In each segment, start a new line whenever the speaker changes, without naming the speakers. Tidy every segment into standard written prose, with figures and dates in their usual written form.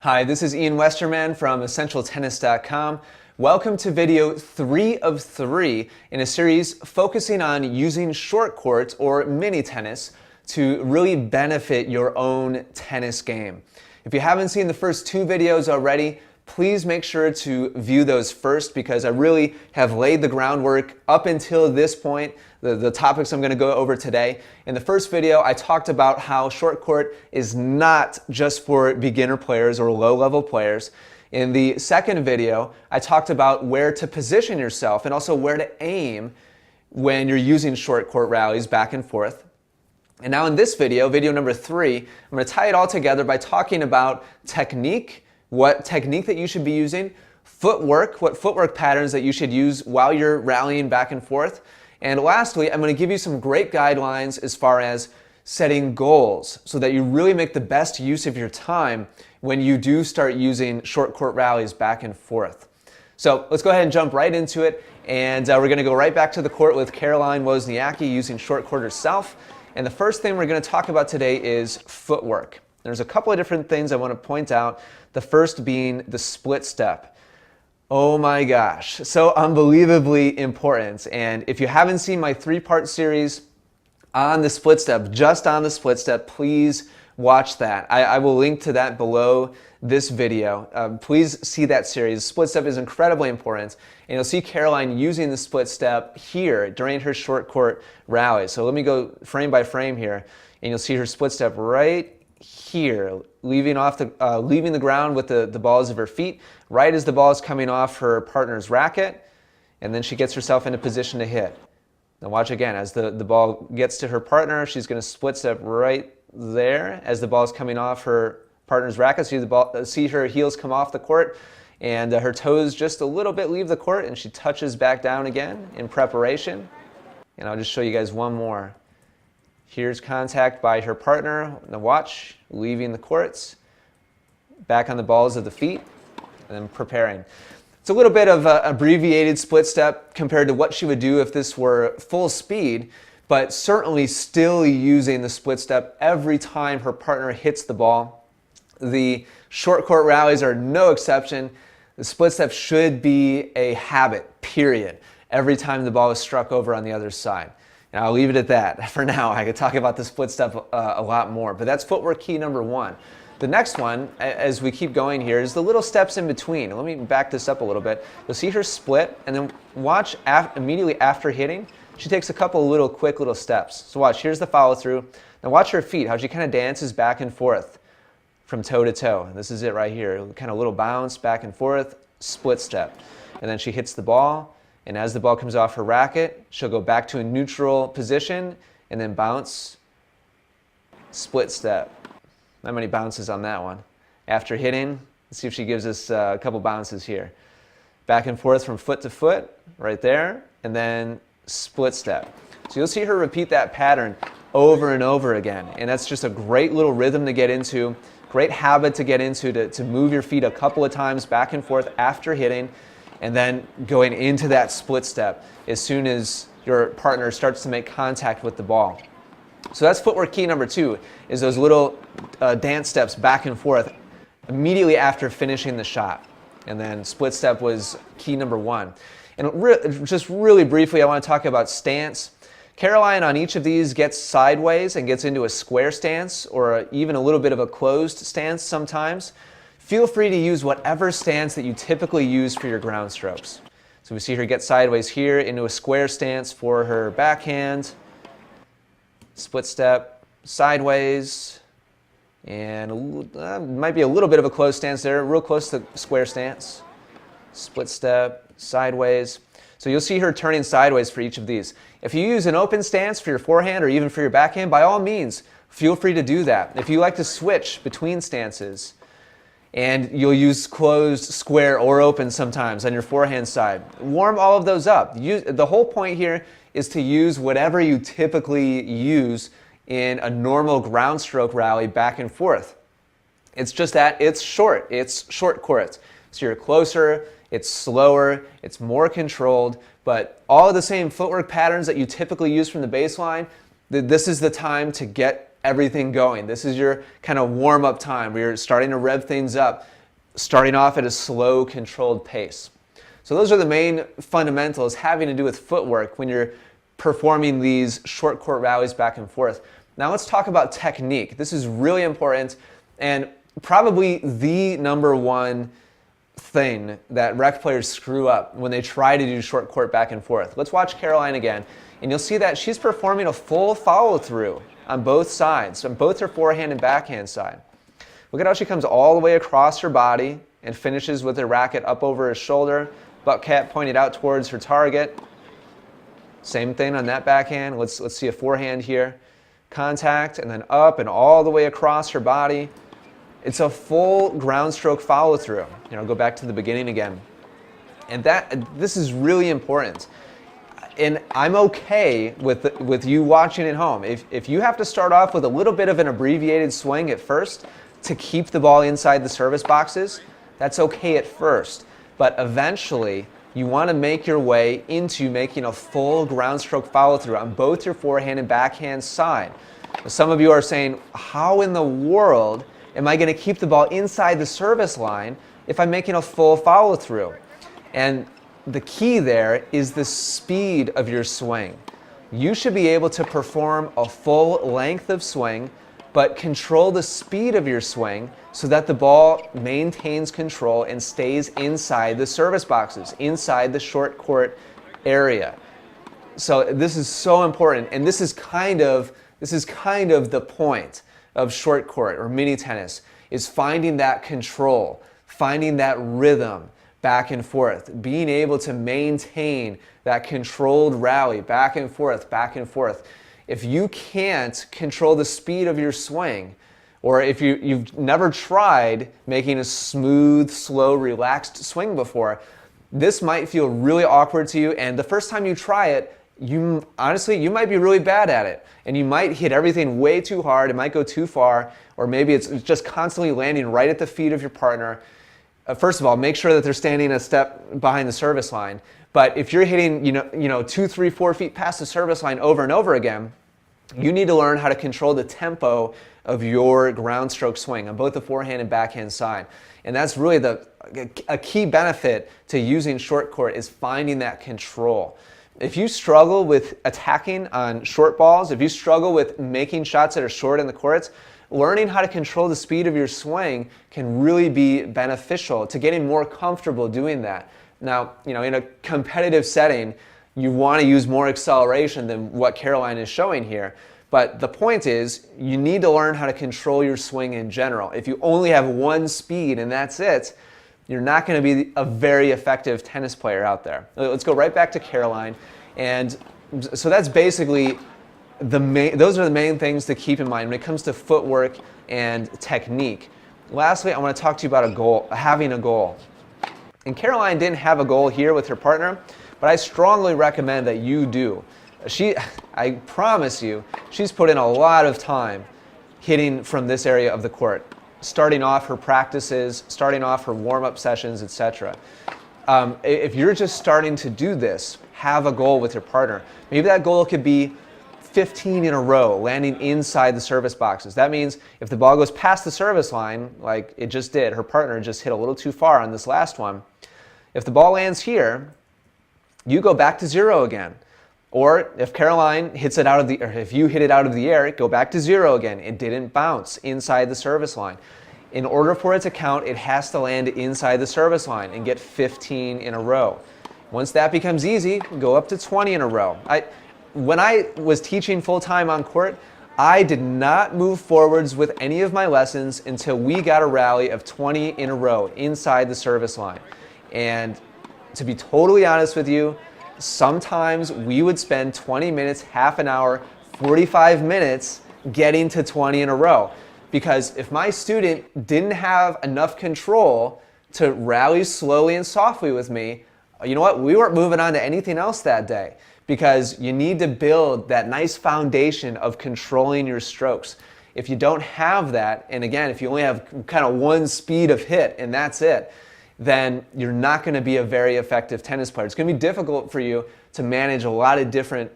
Hi, this is Ian Westerman from EssentialTennis.com. Welcome to video 3 of 3 in a series focusing on using short court or mini tennis to really benefit your own tennis game. If you haven't seen the first 2 videos already, please make sure to view those first because I really have laid the groundwork up until this point, the topics I'm going to go over today. In the first video, I talked about how short court is not just for beginner players or low-level players. In the second video, I talked about where to position yourself and also where to aim when you're using short court rallies back and forth. And now in this video, video number 3, I'm going to tie it all together by talking about technique, what technique that you should be using, footwork, what footwork patterns that you should use while you're rallying back and forth, and lastly, I'm going to give you some great guidelines as far as setting goals so that you really make the best use of your time when you do start using short court rallies back and forth. So let's go ahead and jump right into it, and we're going to go right back to the court with Caroline Wozniacki using short court herself. And the first thing we're going to talk about today is footwork. There's a couple of different things I want to point out. The first being the split step. Oh my gosh, so unbelievably important. And if you haven't seen my 3-part series on the split step, just on the split step, please watch that. I will link to that below this video. Please see that series. Split step is incredibly important. And you'll see Caroline using the split step here during her short court rally. So let me go frame by frame here. And you'll see her split step right here, leaving the ground with the balls of her feet, right as the ball is coming off her partner's racket, and then she gets herself in a position to hit. Now watch again, as the ball gets to her partner, she's going to split step right there as the ball is coming off her partner's racket. See her heels come off the court, and her toes just a little bit leave the court, and she touches back down again in preparation. And I'll just show you guys one more. Here's contact by her partner. Now watch, leaving the courts, back on the balls of the feet, and then preparing. It's a little bit of an abbreviated split step compared to what she would do if this were full speed, but certainly still using the split step every time her partner hits the ball. The short court rallies are no exception. The split step should be a habit, period, every time the ball is struck over on the other side. And I'll leave it at that for now. I could talk about the split step a lot more, but that's footwork key number 1. The next one, as we keep going here, is the little steps in between. Let me back this up a little bit. You'll see her split, and then watch immediately after hitting, she takes a couple of quick little steps. So watch, here's the follow through. Now watch her feet, how she kind of dances back and forth from toe to toe. This is it right here, kind of little bounce back and forth, split step. And then she hits the ball. And as the ball comes off her racket, she'll go back to a neutral position and then bounce, split step. Not many bounces on that one. After hitting, let's see if she gives us a couple bounces here. Back and forth from foot to foot, right there, and then split step. So you'll see her repeat that pattern over and over again. And that's just a great little rhythm to get into, great habit to get into, to move your feet a couple of times back and forth after hitting, and then going into that split step as soon as your partner starts to make contact with the ball. So that's footwork key number 2, is those little dance steps back and forth immediately after finishing the shot. And then split step was key number 1. And just really briefly, I want to talk about stance. Caroline on each of these gets sideways and gets into a square stance or even a little bit of a closed stance sometimes. Feel free to use whatever stance that you typically use for your ground strokes. So we see her get sideways here into a square stance for her backhand, split step, sideways, and might be a little bit of a closed stance there, real close to square stance, split step, sideways. So you'll see her turning sideways for each of these. If you use an open stance for your forehand or even for your backhand, by all means, feel free to do that. If you like to switch between stances, and you'll use closed, square, or open sometimes on your forehand side, warm all of those up. The whole point here is to use whatever you typically use in a normal ground stroke rally back and forth. It's just that it's short court. So you're closer, it's slower, it's more controlled, but all of the same footwork patterns that you typically use from the baseline, this is the time to get everything going. This is your kind of warm-up time where you're starting to rev things up, starting off at a slow, controlled pace. So those are the main fundamentals having to do with footwork when you're performing these short court rallies back and forth. Now let's talk about technique. This is really important and probably the number one thing that rec players screw up when they try to do short court back and forth. Let's watch Caroline again, and you'll see that she's performing a full follow-through on both sides, on both her forehand and backhand side. Look at how she comes all the way across her body and finishes with her racket up over her shoulder, butt cap pointed out towards her target. Same thing on that backhand. Let's see a forehand here. Contact, and then up and all the way across her body. It's a full ground stroke follow through. Go back to the beginning again. And this is really important. And I'm okay with you watching at home. If you have to start off with a little bit of an abbreviated swing at first to keep the ball inside the service boxes, that's okay at first. But eventually, you want to make your way into making a full ground stroke follow through on both your forehand and backhand side. Some of you are saying, how in the world am I going to keep the ball inside the service line if I'm making a full follow through? And the key there is the speed of your swing. You should be able to perform a full length of swing, but control the speed of your swing so that the ball maintains control and stays inside the service boxes, inside the short court area. So this is so important, and this is kind of the point of short court or mini tennis, is finding that control, finding that rhythm back and forth, being able to maintain that controlled rally back and forth, back and forth. If you can't control the speed of your swing, or if you've never tried making a smooth, slow, relaxed swing before, this might feel really awkward to you, and the first time you try it, you might be really bad at it, and you might hit everything way too hard, it might go too far, or maybe it's just constantly landing right at the feet of your partner. First of all, make sure that they're standing a step behind the service line. But if you're hitting 2, 3, 4 feet past the service line over and over again, you need to learn how to control the tempo of your ground stroke swing on both the forehand and backhand side. And that's really a key benefit to using short court, is finding that control. If you struggle with attacking on short balls, if you struggle with making shots that are short in the courts, learning how to control the speed of your swing can really be beneficial to getting more comfortable doing that. Now, in a competitive setting, you want to use more acceleration than what Caroline is showing here. But the point is, you need to learn how to control your swing in general. If you only have one speed and that's it, you're not going to be a very effective tennis player out there. Let's go right back to Caroline. And so that's basically those are the main things to keep in mind when it comes to footwork and technique. Lastly, I want to talk to you about a goal, having a goal. And Caroline didn't have a goal here with her partner, but I strongly recommend that you do. I promise you, she's put in a lot of time hitting from this area of the court, starting off her practices, starting off her warm-up sessions, etc. If you're just starting to do this, have a goal with your partner. Maybe that goal could be 15 in a row, landing inside the service boxes. That means if the ball goes past the service line, like it just did, her partner just hit a little too far on this last one. If the ball lands here, you go back to 0 again. Or if Caroline hits it out of the, or if you hit it out of the air, go back to 0 again. It didn't bounce inside the service line. In order for it to count, it has to land inside the service line and get 15 in a row. Once that becomes easy, go up to 20 in a row. When I was teaching full-time on court, I did not move forwards with any of my lessons until we got a rally of 20 in a row inside the service line. And to be totally honest with you, sometimes we would spend 20 minutes, half an hour, 45 minutes getting to 20 in a row. Because if my student didn't have enough control to rally slowly and softly with me, you know what? We weren't moving on to anything else that day. Because you need to build that nice foundation of controlling your strokes. If you don't have that, and again, if you only have kind of one speed of hit and that's it, then you're not going to be a very effective tennis player. It's going to be difficult for you to manage a lot of different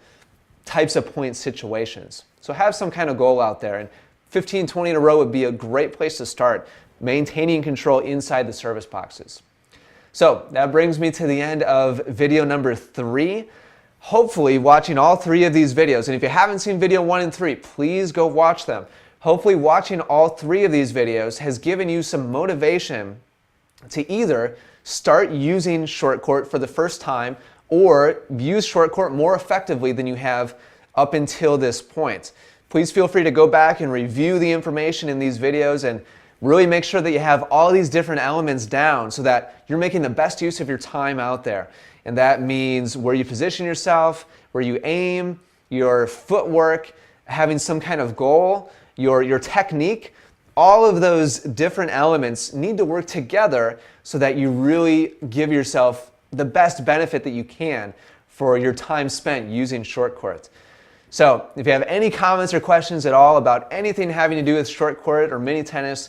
types of point situations. So have some kind of goal out there, and 15, 20 in a row would be a great place to start, maintaining control inside the service boxes. So that brings me to the end of video number 3. Hopefully watching all 3 of these videos, and if you haven't seen video 1 and 3, please go watch them. Hopefully watching all 3 of these videos has given you some motivation to either start using short court for the first time or use short court more effectively than you have up until this point. Please feel free to go back and review the information in these videos and really make sure that you have all these different elements down so that you're making the best use of your time out there. And that means where you position yourself, where you aim, your footwork, having some kind of goal, your technique. All of those different elements need to work together so that you really give yourself the best benefit that you can for your time spent using short court. So if you have any comments or questions at all about anything having to do with short court or mini tennis,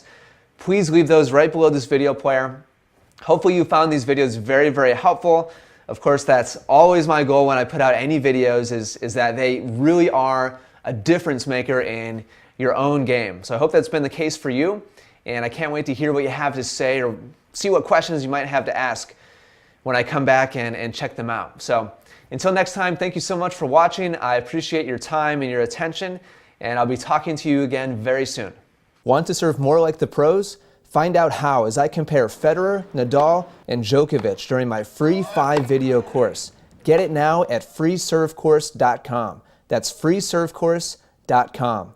please leave those right below this video player. Hopefully you found these videos very, very helpful. Of course, that's always my goal when I put out any videos is that they really are a difference maker in your own game. So I hope that's been the case for you, and I can't wait to hear what you have to say or see what questions you might have to ask when I come back and check them out. So until next time, thank you so much for watching. I appreciate your time and your attention, and I'll be talking to you again very soon. Want to serve more like the pros? Find out how as I compare Federer, Nadal, and Djokovic during my free 5-video course. Get it now at freeservecourse.com. That's freeservecourse.com.